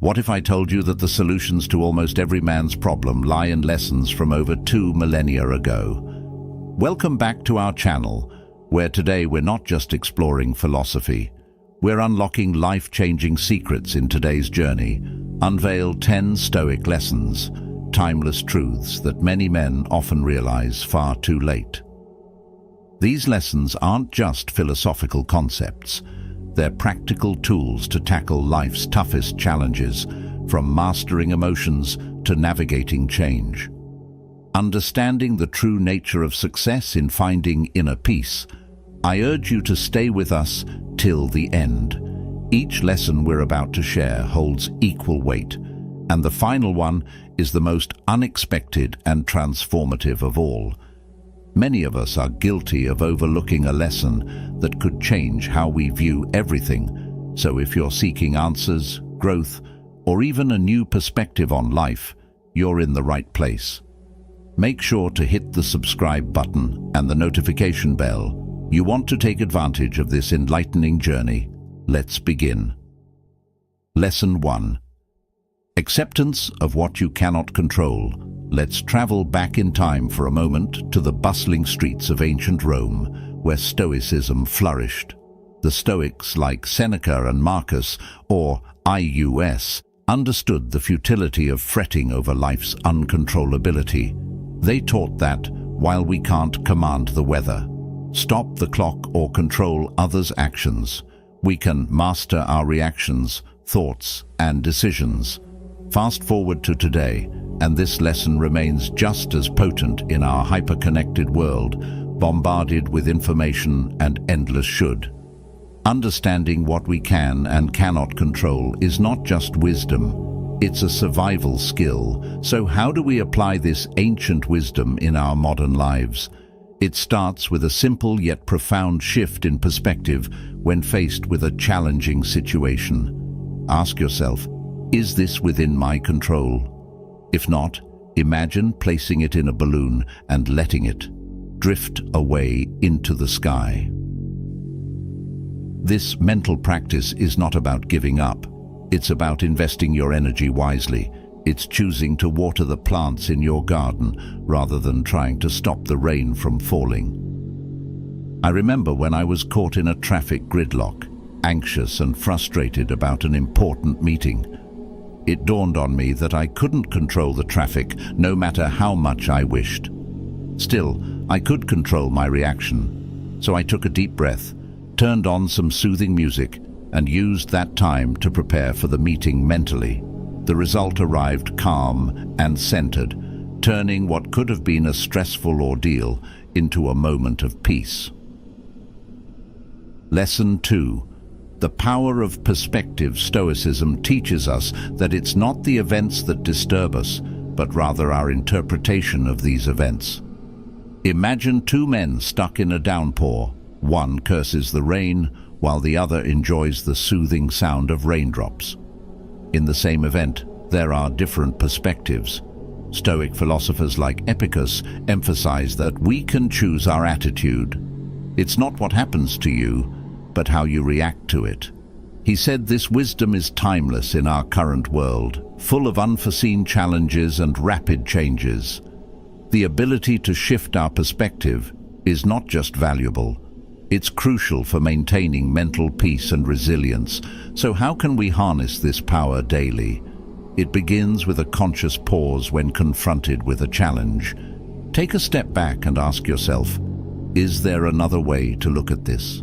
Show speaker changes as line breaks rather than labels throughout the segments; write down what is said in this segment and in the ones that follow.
What if I told you that the solutions to almost every man's problem lie in lessons from over 2 millennia ago? Welcome back to our channel, where today we're not just exploring philosophy. We're unlocking life-changing secrets in today's journey. Unveil 10 Stoic lessons, timeless truths that many men often realize far too late. These lessons aren't just philosophical concepts. They're practical tools to tackle life's toughest challenges, from mastering emotions to navigating change. Understanding the true nature of success in finding inner peace, I urge you to stay with us till the end. Each lesson we're about to share holds equal weight, and the final one is the most unexpected and transformative of all. Many of us are guilty of overlooking a lesson that could change how we view everything. So if you're seeking answers, growth, or even a new perspective on life, you're in the right place. Make sure to hit the subscribe button and the notification bell. You want to take advantage of this enlightening journey. Let's begin. Lesson 1. Acceptance of what you cannot control. Let's travel back in time for a moment to the bustling streets of ancient Rome, where Stoicism flourished. The Stoics, like Seneca and Marcus, or IUS, understood the futility of fretting over life's uncontrollability. They taught that, while we can't command the weather, stop the clock or control others' actions, we can master our reactions, thoughts, and decisions. Fast forward to today, and this lesson remains just as potent in our hyper-connected world, bombarded with information and endless should. Understanding what we can and cannot control is not just wisdom, it's a survival skill. So how do we apply this ancient wisdom in our modern lives? It starts with a simple yet profound shift in perspective when faced with a challenging situation. Ask yourself, is this within my control? If not, imagine placing it in a balloon and letting it drift away into the sky. This mental practice is not about giving up. It's about investing your energy wisely. It's choosing to water the plants in your garden rather than trying to stop the rain from falling. I remember when I was caught in a traffic gridlock, anxious and frustrated about an important meeting. It dawned on me that I couldn't control the traffic, no matter how much I wished. Still, I could control my reaction. So I took a deep breath, turned on some soothing music, and used that time to prepare for the meeting mentally. The result arrived calm and centered, turning what could have been a stressful ordeal into a moment of peace. Lesson 2. The power of perspective. Stoicism teaches us that it's not the events that disturb us, but rather our interpretation of these events. Imagine 2 men stuck in a downpour. One curses the rain, while the other enjoys the soothing sound of raindrops. In the same event, there are different perspectives. Stoic philosophers like Epicurus emphasize that we can choose our attitude. It's not what happens to you, but how you react to it. He said this wisdom is timeless in our current world, full of unforeseen challenges and rapid changes. The ability to shift our perspective is not just valuable, it's crucial for maintaining mental peace and resilience. So how can we harness this power daily? It begins with a conscious pause when confronted with a challenge. Take a step back and ask yourself, is there another way to look at this?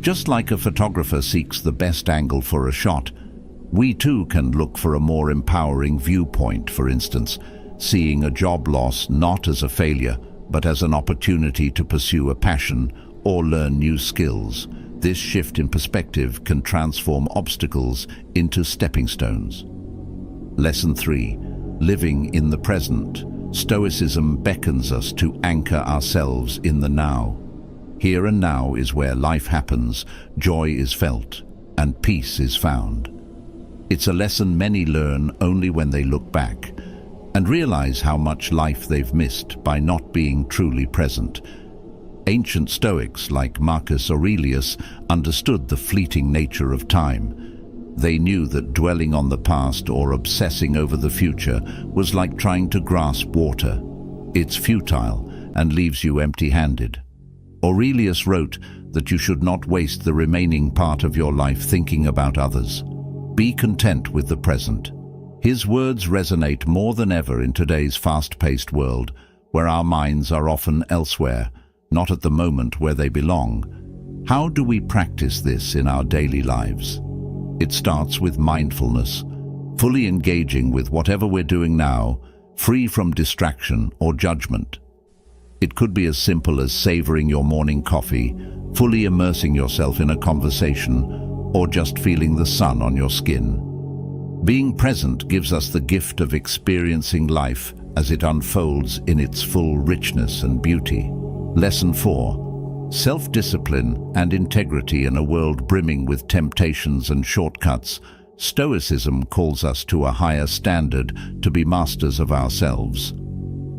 Just like a photographer seeks the best angle for a shot, we too can look for a more empowering viewpoint. For instance, seeing a job loss not as a failure, but as an opportunity to pursue a passion or learn new skills. This shift in perspective can transform obstacles into stepping stones. Lesson 3. Living in the present. Stoicism beckons us to anchor ourselves in the now. Here and now is where life happens, joy is felt, and peace is found. It's a lesson many learn only when they look back and realize how much life they've missed by not being truly present. Ancient Stoics like Marcus Aurelius understood the fleeting nature of time. They knew that dwelling on the past or obsessing over the future was like trying to grasp water. It's futile and leaves you empty-handed. Aurelius wrote that you should not waste the remaining part of your life thinking about others. Be content with the present. His words resonate more than ever in today's fast-paced world, where our minds are often elsewhere, not at the moment where they belong. How do we practice this in our daily lives? It starts with mindfulness, fully engaging with whatever we're doing now, free from distraction or judgment. It could be as simple as savoring your morning coffee, fully immersing yourself in a conversation, or just feeling the sun on your skin. Being present gives us the gift of experiencing life as it unfolds in its full richness and beauty. Lesson 4. Self-discipline and integrity in a world brimming with temptations and shortcuts. Stoicism calls us to a higher standard, to be masters of ourselves.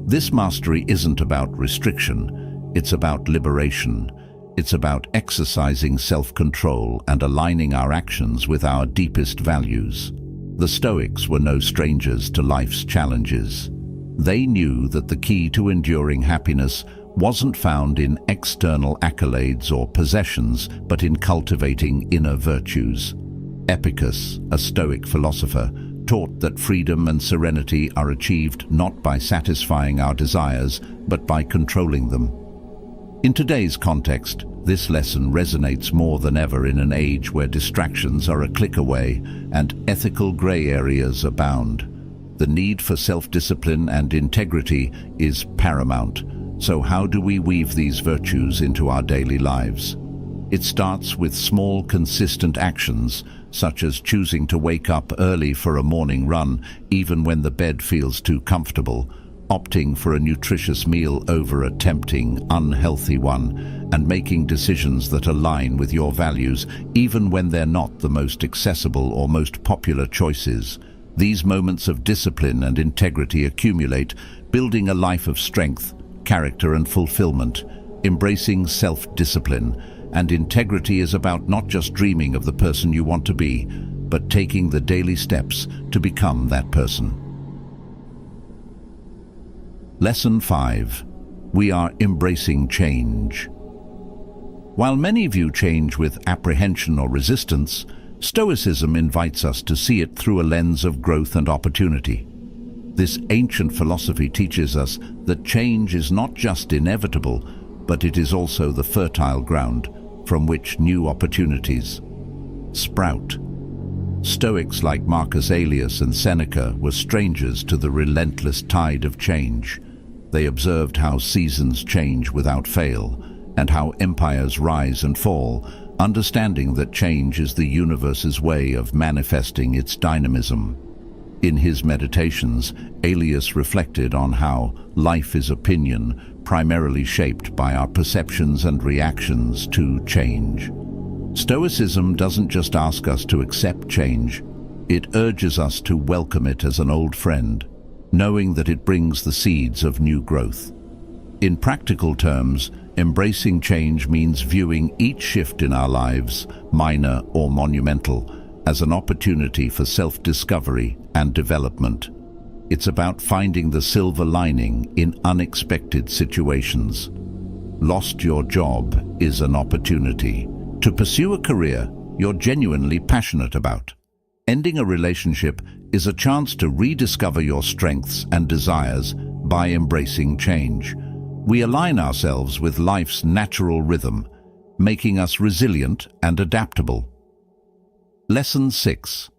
This mastery isn't about restriction, it's about liberation. It's about exercising self-control and aligning our actions with our deepest values. The Stoics were no strangers to life's challenges. They knew that the key to enduring happiness wasn't found in external accolades or possessions, but in cultivating inner virtues. Epicus, a Stoic philosopher, taught that freedom and serenity are achieved not by satisfying our desires, but by controlling them. In today's context, this lesson resonates more than ever in an age where distractions are a click away and ethical grey areas abound. The need for self-discipline and integrity is paramount. So how do we weave these virtues into our daily lives? It starts with small, consistent actions, such as choosing to wake up early for a morning run, even when the bed feels too comfortable, opting for a nutritious meal over a tempting, unhealthy one, and making decisions that align with your values, even when they're not the most accessible or most popular choices. These moments of discipline and integrity accumulate, building a life of strength, character, and fulfillment. Embracing self-discipline and integrity is about not just dreaming of the person you want to be, but taking the daily steps to become that person. Lesson 5. We are embracing change. While many view change with apprehension or resistance, Stoicism invites us to see it through a lens of growth and opportunity. This ancient philosophy teaches us that change is not just inevitable, but it is also the fertile ground from which new opportunities sprout. Stoics like Marcus Aurelius and Seneca were strangers to the relentless tide of change. They observed how seasons change without fail, and how empires rise and fall, understanding that change is the universe's way of manifesting its dynamism. In his meditations, Aurelius reflected on how life is opinion, primarily shaped by our perceptions and reactions to change. Stoicism doesn't just ask us to accept change, it urges us to welcome it as an old friend, knowing that it brings the seeds of new growth. In practical terms, embracing change means viewing each shift in our lives, minor or monumental, as an opportunity for self-discovery and development. It's about finding the silver lining in unexpected situations. Lost your job is an opportunity to pursue a career you're genuinely passionate about. Ending a relationship is a chance to rediscover your strengths and desires by embracing change. We align ourselves with life's natural rhythm, making us resilient and adaptable. Lesson 6.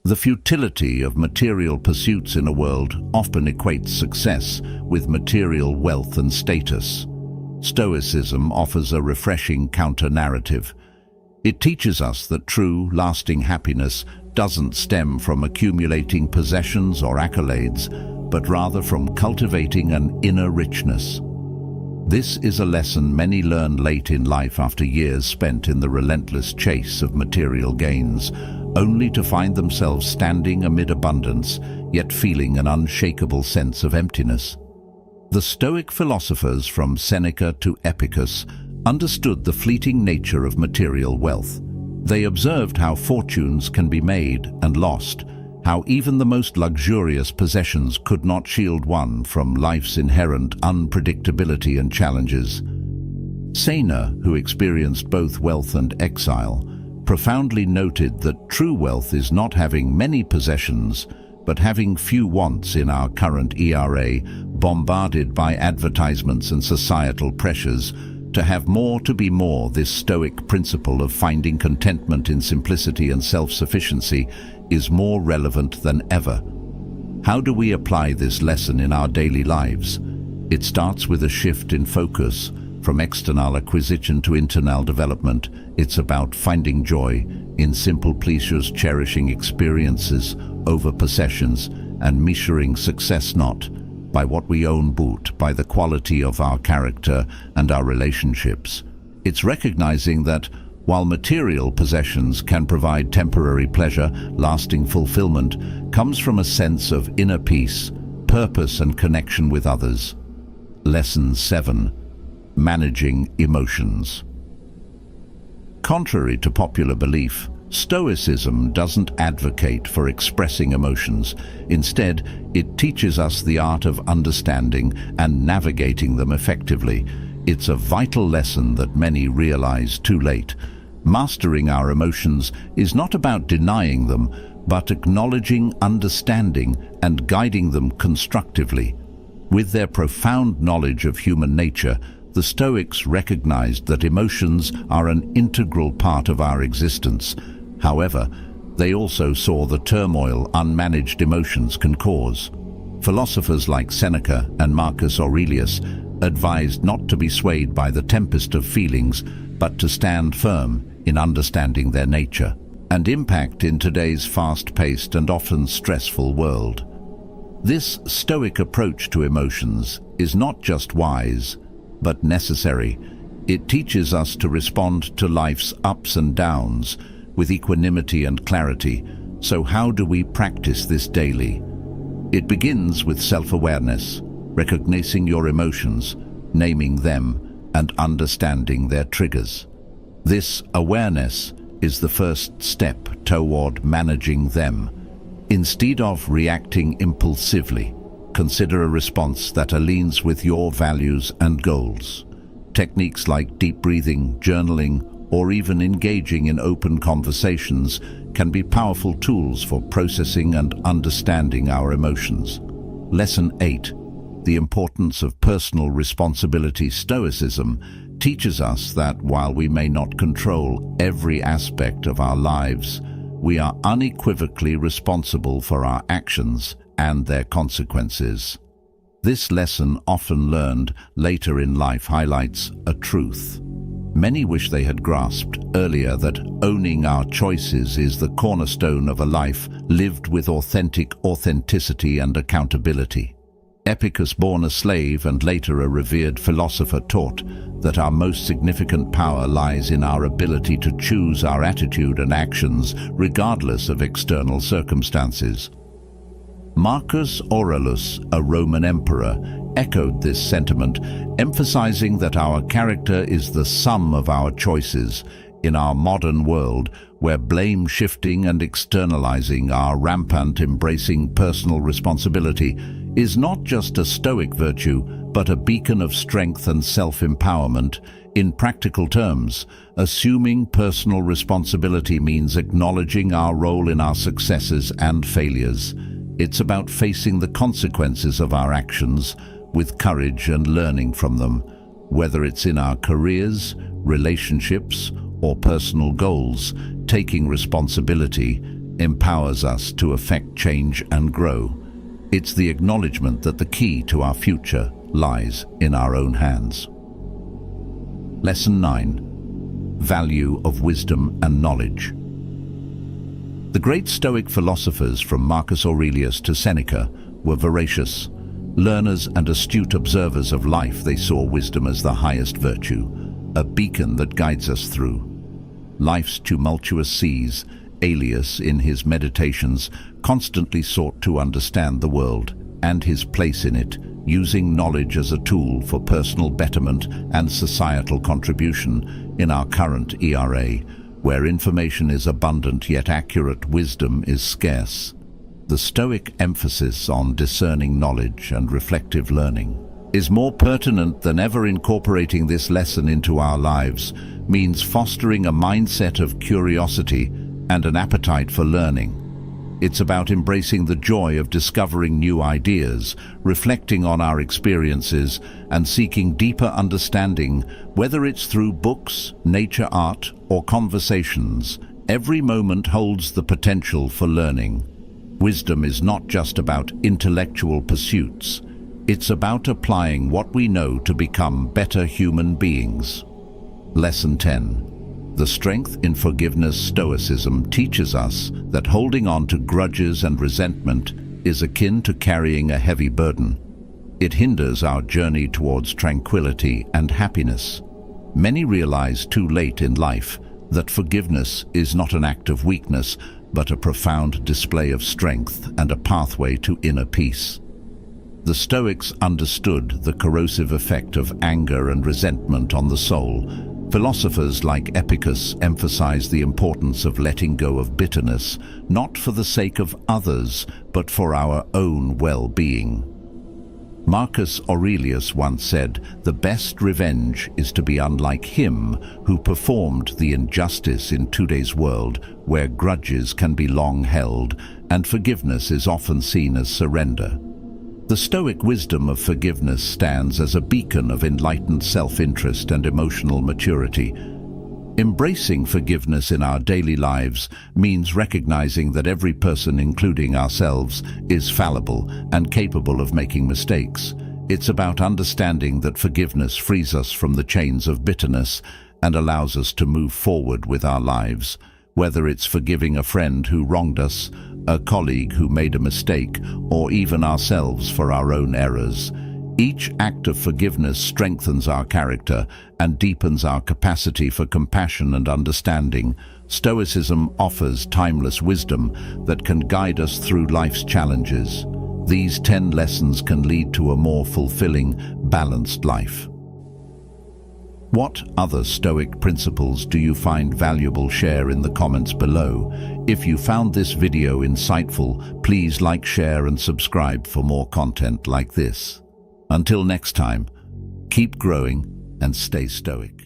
The futility of material pursuits in a world often equates success with material wealth and status. Stoicism offers a refreshing counter-narrative. It teaches us that true, lasting happiness doesn't stem from accumulating possessions or accolades, but rather from cultivating an inner richness. This is a lesson many learn late in life after years spent in the relentless chase of material gains, only to find themselves standing amid abundance, yet feeling an unshakable sense of emptiness. The Stoic philosophers from Seneca to Epicus understood the fleeting nature of material wealth. They observed how fortunes can be made and lost, how even the most luxurious possessions could not shield one from life's inherent unpredictability and challenges. Sena, who experienced both wealth and exile, profoundly noted that true wealth is not having many possessions, but having few wants. In our current era, bombarded by advertisements and societal pressures, to have more to be more, this Stoic principle of finding contentment in simplicity and self-sufficiency is more relevant than ever. How do we apply this lesson in our daily lives? It starts with a shift in focus. From external acquisition to internal development, it's about finding joy in simple pleasures, cherishing experiences over possessions, and measuring success not by what we own but by the quality of our character and our relationships. It's recognizing that while material possessions can provide temporary pleasure, lasting fulfillment comes from a sense of inner peace, purpose, and connection with others. Lesson 7. Managing emotions. Contrary to popular belief, Stoicism doesn't advocate for expressing emotions. Instead, it teaches us the art of understanding and navigating them effectively. It's a vital lesson that many realize too late. Mastering our emotions is not about denying them, but acknowledging, understanding, and guiding them constructively. With their profound knowledge of human nature, the Stoics recognized that emotions are an integral part of our existence. However, they also saw the turmoil unmanaged emotions can cause. Philosophers like Seneca and Marcus Aurelius advised not to be swayed by the tempest of feelings, but to stand firm in understanding their nature and impact in today's fast-paced and often stressful world. This Stoic approach to emotions is not just wise, but necessary. It teaches us to respond to life's ups and downs with equanimity and clarity. So how do we practice this daily? It begins with self-awareness, recognizing your emotions, naming them, and understanding their triggers. This awareness is the first step toward managing them. Instead of reacting impulsively, consider a response that aligns with your values and goals. Techniques like deep breathing, journaling, or even engaging in open conversations can be powerful tools for processing and understanding our emotions. Lesson 8. The importance of personal responsibility. Stoicism teaches us that while we may not control every aspect of our lives, we are unequivocally responsible for our actions and their consequences. This lesson, often learned later in life, highlights a truth many wish they had grasped earlier, that owning our choices is the cornerstone of a life lived with authenticity and accountability. Epicus, born a slave and later a revered philosopher, taught that our most significant power lies in our ability to choose our attitude and actions regardless of external circumstances. Marcus Aurelius, a Roman emperor, echoed this sentiment, emphasizing that our character is the sum of our choices. In our modern world, where blame shifting and externalizing are rampant, embracing personal responsibility is not just a Stoic virtue, but a beacon of strength and self-empowerment. In practical terms, assuming personal responsibility means acknowledging our role in our successes and failures. It's about facing the consequences of our actions with courage and learning from them. Whether it's in our careers, relationships, or personal goals, taking responsibility empowers us to affect change and grow. It's the acknowledgement that the key to our future lies in our own hands. Lesson 9. Value of wisdom and knowledge. The great Stoic philosophers, from Marcus Aurelius to Seneca, were voracious learners and astute observers of life. They saw wisdom as the highest virtue, a beacon that guides us through life's tumultuous seas. Aurelius, in his meditations, constantly sought to understand the world and his place in it, using knowledge as a tool for personal betterment and societal contribution. In our current era, Where information is abundant yet accurate wisdom is scarce. The Stoic emphasis on discerning knowledge and reflective learning is more pertinent than ever. Incorporating this lesson into our lives means fostering a mindset of curiosity and an appetite for learning. It's about embracing the joy of discovering new ideas, reflecting on our experiences, and seeking deeper understanding, whether it's through books, nature, art, or conversations. Every moment holds the potential for learning. Wisdom is not just about intellectual pursuits. It's about applying what we know to become better human beings. Lesson 10. The strength in forgiveness. Stoicism teaches us that holding on to grudges and resentment is akin to carrying a heavy burden. It hinders our journey towards tranquility and happiness. Many realize too late in life that forgiveness is not an act of weakness, but a profound display of strength and a pathway to inner peace. The Stoics understood the corrosive effect of anger and resentment on the soul. Philosophers like Epicurus emphasize the importance of letting go of bitterness, not for the sake of others, but for our own well-being. Marcus Aurelius once said, "The best revenge is to be unlike him who performed the injustice in today's world, where grudges can be long held, and forgiveness is often seen as surrender." The Stoic wisdom of forgiveness stands as a beacon of enlightened self-interest and emotional maturity. Embracing forgiveness in our daily lives means recognizing that every person, including ourselves, is fallible and capable of making mistakes. It's about understanding that forgiveness frees us from the chains of bitterness and allows us to move forward with our lives. Whether it's forgiving a friend who wronged us, a colleague who made a mistake, or even ourselves for our own errors. Each act of forgiveness strengthens our character and deepens our capacity for compassion and understanding. Stoicism offers timeless wisdom that can guide us through life's challenges. These 10 lessons can lead to a more fulfilling, balanced life. What other Stoic principles do you find valuable? Share in the comments below. If you found this video insightful, please like, share, and subscribe for more content like this. Until next time, keep growing and stay Stoic.